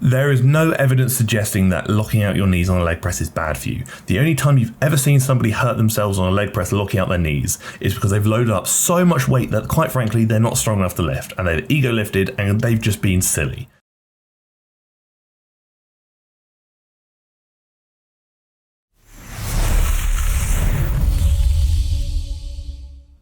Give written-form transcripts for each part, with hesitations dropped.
There is no evidence suggesting that locking out your knees on a leg press is bad for you. The only time you've ever seen somebody hurt themselves on a leg press locking out their knees is because they've loaded up so much weight that quite frankly they're not strong enough to lift, and they've ego lifted and they've just been silly.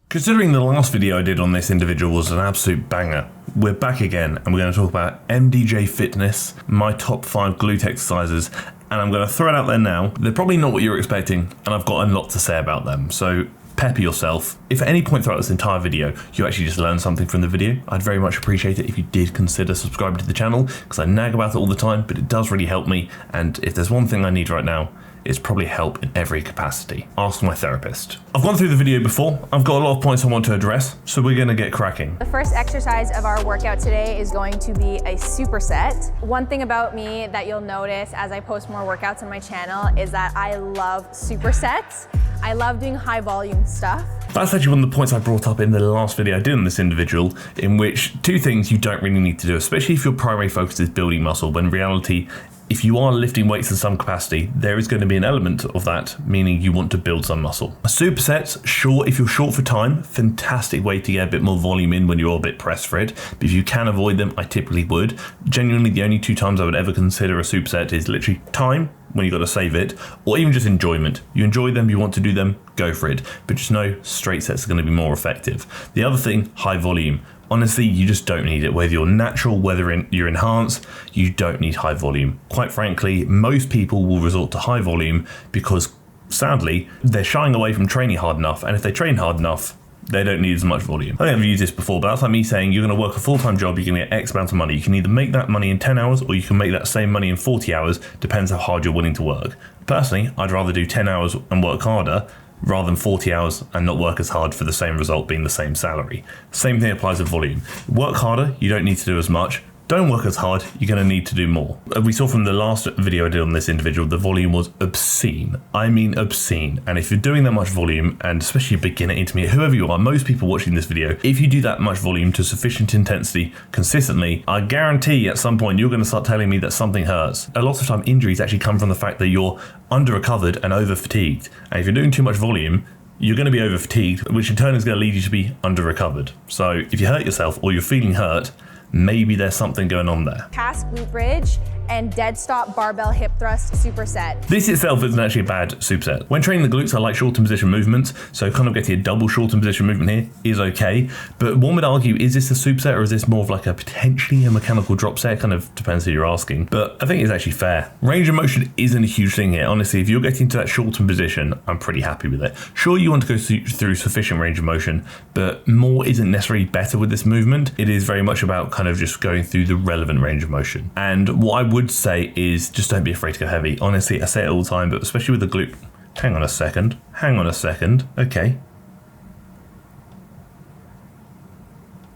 Considering the last video I did on this individual was an absolute banger, we're back again and we're going to talk about MDJ Fitness, my top 5 glute exercises, and I'm going to throw it out there now. They're probably not what you're expecting, and I've got a lot to say about them, so pepper yourself. If at any point throughout this entire video you actually just learned something from the video, I'd very much appreciate it if you did consider subscribing to the channel, because I nag about it all the time, but it does really help me, and if there's one thing I need right now, it's probably help in every capacity. Ask my therapist. I've gone through the video before. I've got a lot of points I want to address, so we're gonna get cracking. The first exercise of our workout today is going to be a superset. One thing about me that you'll notice as I post more workouts on my channel is that I love supersets. I love doing high volume stuff. That's actually one of the points I brought up in the last video I did on this individual, in which two things you don't really need to do, especially if your primary focus is building muscle, when in reality, if you are lifting weights in some capacity, there is going to be an element of that, meaning you want to build some muscle. Supersets, sure, if you're short for time, fantastic way to get a bit more volume in when you're a bit pressed for it. But if you can avoid them, I typically would. Genuinely, the only 2 times I would ever consider a superset is literally time, when you got to save it, or even just enjoyment. You enjoy them, you want to do them, go for it. But just know straight sets are going to be more effective. The other thing, high volume. Honestly, you just don't need it. Whether you're natural, whether you're enhanced, you don't need high volume. Quite frankly, most people will resort to high volume because, sadly, they're shying away from training hard enough, and if they train hard enough, they don't need as much volume. I think I've used this before, but that's like me saying you're going to work a full-time job, you're going to get X amount of money. You can either make that money in 10 hours or you can make that same money in 40 hours, depends how hard you're willing to work. Personally, I'd rather do 10 hours and work harder rather than 40 hours and not work as hard for the same result being the same salary. Same thing applies with volume. Work harder, you don't need to do as much. Don't work as hard, you're going to need to do more. We saw from the last video I did on this individual, the volume was obscene. I mean obscene. And if you're doing that much volume, and especially a beginner, intermediate, whoever you are, most people watching this video, if you do that much volume to sufficient intensity consistently, I guarantee at some point you're going to start telling me that something hurts. A lot of time injuries actually come from the fact that you're under-recovered and over-fatigued. And if you're doing too much volume, you're going to be over-fatigued, which in turn is going to lead you to be under-recovered. So if you hurt yourself or you're feeling hurt, maybe there's something going on there. Pass glute bridge and dead stop barbell hip thrust superset. This itself isn't actually a bad superset. When training the glutes, I like shortened position movements, so kind of getting a double shortened position movement here is okay. But one would argue, is this a superset or is this more of like a potentially a mechanical drop set? Kind of depends who you're asking, but I think it's actually fair. Range of motion isn't a huge thing here. Honestly, if you're getting to that shortened position, I'm pretty happy with it. Sure, you want to go through sufficient range of motion, but more isn't necessarily better with this movement. It is very much about kind of just going through the relevant range of motion. And what I would say is just don't be afraid to go heavy. Honestly, I say it all the time, but especially with the glute. Hang on a second. Okay.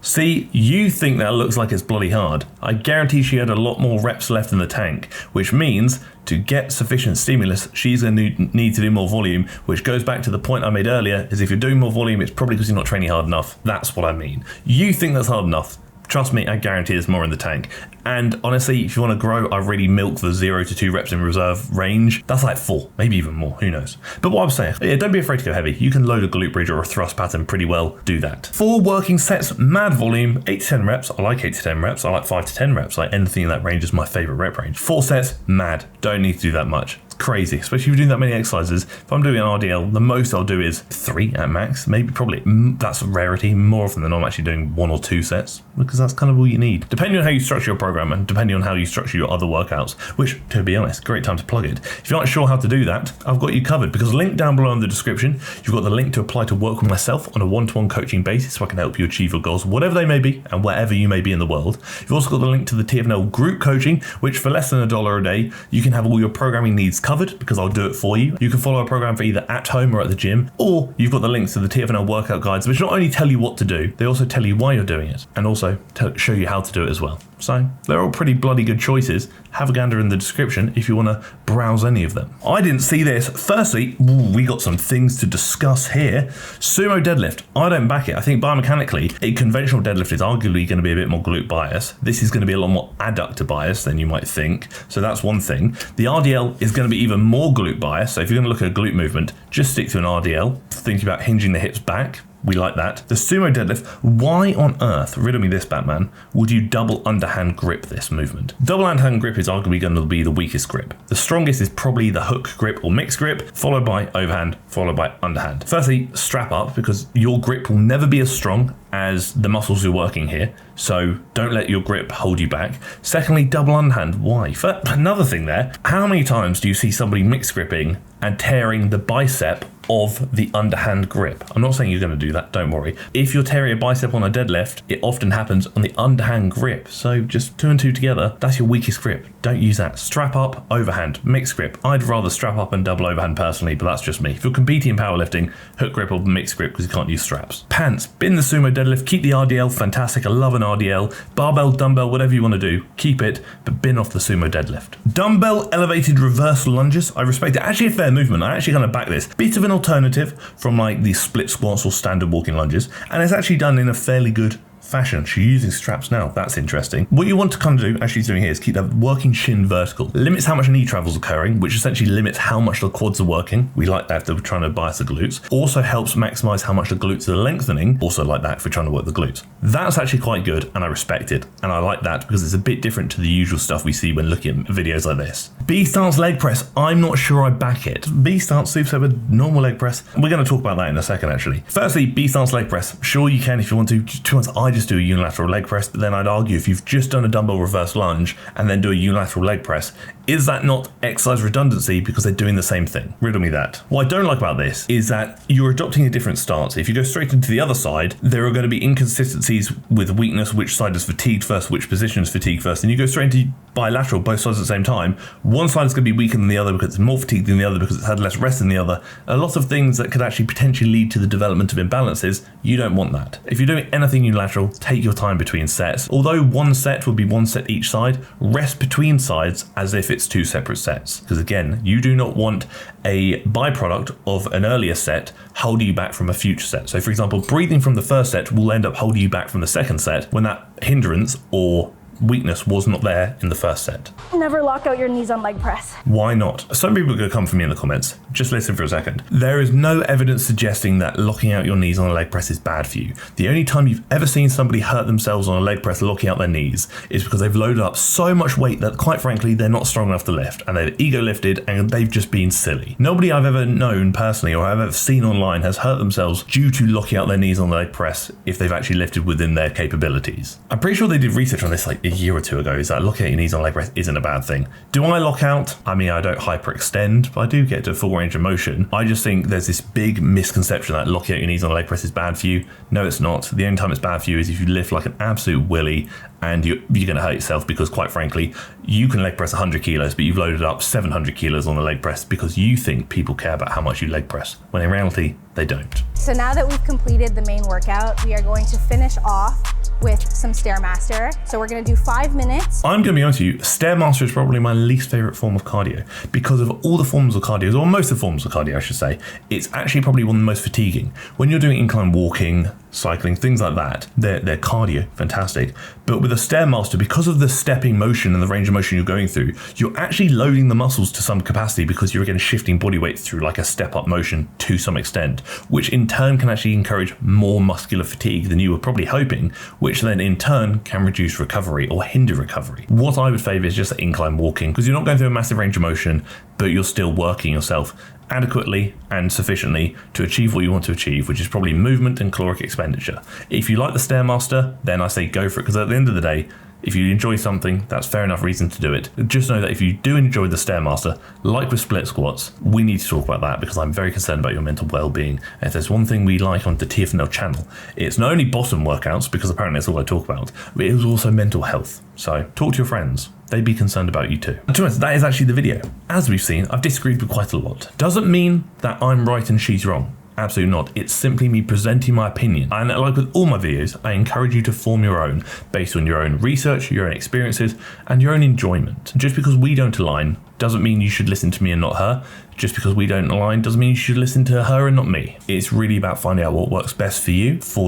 See, you think that looks like it's bloody hard. I guarantee she had a lot more reps left in the tank, which means to get sufficient stimulus, she's going to need to do more volume, which goes back to the point I made earlier, is if you're doing more volume, it's probably because you're not training hard enough. That's what I mean. You think that's hard enough. Trust me, I guarantee there's more in the tank. And honestly, if you want to grow, I really milk the 0 to 2 reps in reserve range. That's like 4, maybe even more, who knows. But what I'm saying, yeah, don't be afraid to go heavy. You can load a glute bridge or a thrust pattern pretty well, do that. 4 working sets, mad volume, 8 to 10 reps. I like 8 to 10 reps. I like 5 to 10 reps. Like anything in that range is my favorite rep range. 4 sets, mad. Don't need to do that much. Crazy, especially if you're doing that many exercises. If I'm doing an RDL, the most I'll do is 3 at max, maybe probably, that's a rarity. More often than not, I'm actually doing 1 or 2 sets because that's kind of all you need. Depending on how you structure your program and depending on how you structure your other workouts, which to be honest, great time to plug it. If you're not sure how to do that, I've got you covered because link down below in the description, you've got the link to apply to work with myself on a one-to-one coaching basis so I can help you achieve your goals, whatever they may be and wherever you may be in the world. You've also got the link to the tfnl group coaching, which for less than $1 a day, you can have all your programming needs covered because I'll do it for you. You can follow a program for either at home or at the gym, or you've got the links to the TFNL workout guides, which not only tell you what to do, they also tell you why you're doing it, and also show you how to do it as well. So they're all pretty bloody good choices. Have a gander in the description if you want to browse any of them. I didn't see this. Firstly, we got some things to discuss here. Sumo deadlift. I don't back it. I think biomechanically, a conventional deadlift is arguably going to be a bit more glute bias. This is going to be a lot more adductor bias than you might think. So that's one thing. The RDL is going to be even more glute bias. So if you're going to look at a glute movement, just stick to an RDL. Think about hinging the hips back. We like that. The sumo deadlift, why on earth, riddle me this, Batman, would you double underhand grip this movement? Double underhand grip is arguably going to be the weakest grip. The strongest is probably the hook grip or mixed grip, followed by overhand, followed by underhand. Firstly, strap up, because your grip will never be as strong as the muscles you're working here, so don't let your grip hold you back. Secondly, double underhand, why? Another thing there, how many times do you see somebody mixed gripping and tearing the bicep of the underhand grip? I'm not saying you're going to do that, don't worry. If you're tearing a bicep on a deadlift, it often happens on the underhand grip, so just 2 and 2 together, that's your weakest grip. Don't use that. Strap up, overhand, mixed grip. I'd rather strap up and double overhand personally, but that's just me. If you're competing in powerlifting, hook grip or mixed grip because you can't use straps. Pants, bin the sumo deadlift, keep the RDL, fantastic, I love an RDL. Barbell, dumbbell, whatever you want to do, keep it, but bin off the sumo deadlift. Dumbbell elevated reverse lunges, I respect it. Actually a fair movement, I actually kind of back this. Bit of an alternative from like the split squats or standard walking lunges, and it's actually done in a fairly good fashion. She's using straps now. That's interesting. What you want to kind of do, as she's doing here, is keep that working shin vertical. Limits how much knee travel is occurring, which essentially limits how much the quads are working. We like that if they're trying to bias the glutes. Also helps maximize how much the glutes are lengthening. Also like that if we're trying to work the glutes. That's actually quite good, and I respect it. And I like that because it's a bit different to the usual stuff we see when looking at videos like this. B stance leg press. I'm not sure I back it. B stance superset with normal leg press. We're going to talk about that in a second, actually. Firstly, B stance leg press. Sure, you can if you want to. To be honest, I just do a unilateral leg press, but then I'd argue if you've just done a dumbbell reverse lunge and then do a unilateral leg press, is that not exercise redundancy because they're doing the same thing? Riddle me that. What I don't like about this is that you're adopting a different stance. If you go straight into the other side, there are going to be inconsistencies with weakness, which side is fatigued first, which position is fatigued first, and you go straight into bilateral, both sides at the same time. One side is going to be weaker than the other because it's more fatigued than the other because it's had less rest than the other. A lot of things that could actually potentially lead to the development of imbalances. You don't want that. If you're doing anything unilateral, take your time between sets. Although one set would be one set each side, rest between sides as if it's 2 separate sets. Because again, you do not want a byproduct of an earlier set holding you back from a future set. So for example, breathing from the first set will end up holding you back from the second set when that hindrance or weakness was not there in the first set. Never lock out your knees on leg press. Why not? Some people are going to come for me in the comments. Just listen for a second. There is no evidence suggesting that locking out your knees on a leg press is bad for you. The only time you've ever seen somebody hurt themselves on a leg press locking out their knees is because they've loaded up so much weight that quite frankly they're not strong enough to lift, and they've ego lifted and they've just been silly. Nobody I've ever known personally or I've ever seen online has hurt themselves due to locking out their knees on the leg press if they've actually lifted within their capabilities. I'm pretty sure they did research on this like a year or two ago, is that locking out your knees on leg press isn't a bad thing. Do I lock out? I mean, I don't hyperextend, but I do get to full range of motion. I just think there's this big misconception that locking out your knees on a leg press is bad for you. No, it's not. The only time it's bad for you is if you lift like an absolute willy and you're going to hurt yourself because quite frankly, you can leg press 100 kilos, but you've loaded up 700 kilos on the leg press because you think people care about how much you leg press, when in reality, they don't. So now that we've completed the main workout, we are going to finish off with some Stairmaster. So we're going to do 5 minutes. I'm going to be honest with you, Stairmaster is probably my least favorite form of cardio because of all the forms of cardio, or most of the forms of cardio I should say, it's actually probably one of the most fatiguing. When you're doing incline walking, cycling, things like that, they're cardio, fantastic. But with a Stairmaster, because of the stepping motion and the range of motion you're going through, you're actually loading the muscles to some capacity because you're again shifting body weight through like a step up motion to some extent, which in turn can actually encourage more muscular fatigue than you were probably hoping, which then in turn can reduce recovery or hinder recovery. What I would favor is just incline walking because you're not going through a massive range of motion, but you're still working yourself adequately and sufficiently to achieve what you want to achieve, which is probably movement and caloric expenditure. If you like the Stairmaster, then I say go for it, because at the end of the day, if you enjoy something, that's fair enough reason to do it. Just know that if you do enjoy the Stairmaster, like with split squats, we need to talk about that because I'm very concerned about your mental well-being. And if there's one thing we like on the TFNL channel, it's not only bottom workouts, because apparently that's all I talk about, but it was also mental health. So talk to your friends. They'd be concerned about you too. And to be honest, that is actually the video. As we've seen, I've disagreed with quite a lot. Doesn't mean that I'm right and she's wrong. Absolutely not. It's simply me presenting my opinion. And like with all my videos, I encourage you to form your own based on your own research, your own experiences, and your own enjoyment. Just because we don't align doesn't mean you should listen to me and not her. Just because we don't align doesn't mean you should listen to her and not me. It's really about finding out what works best for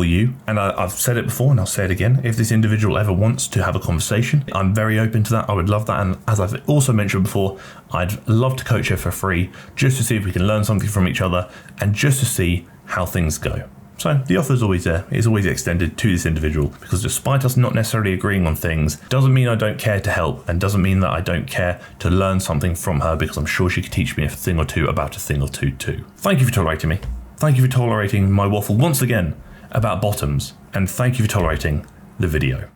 you. And I've said it before and I'll say it again. If this individual ever wants to have a conversation, I'm very open to that. I would love that. And as I've also mentioned before, I'd love to coach her for free just to see if we can learn something from each other and just to see how things go. So the offer is always there. It's always extended to this individual because despite us not necessarily agreeing on things, doesn't mean I don't care to help and doesn't mean that I don't care to learn something from her, because I'm sure she could teach me a thing or two about a thing or two too. Thank you for tolerating me. Thank you for tolerating my waffle once again about bottoms, and thank you for tolerating the video.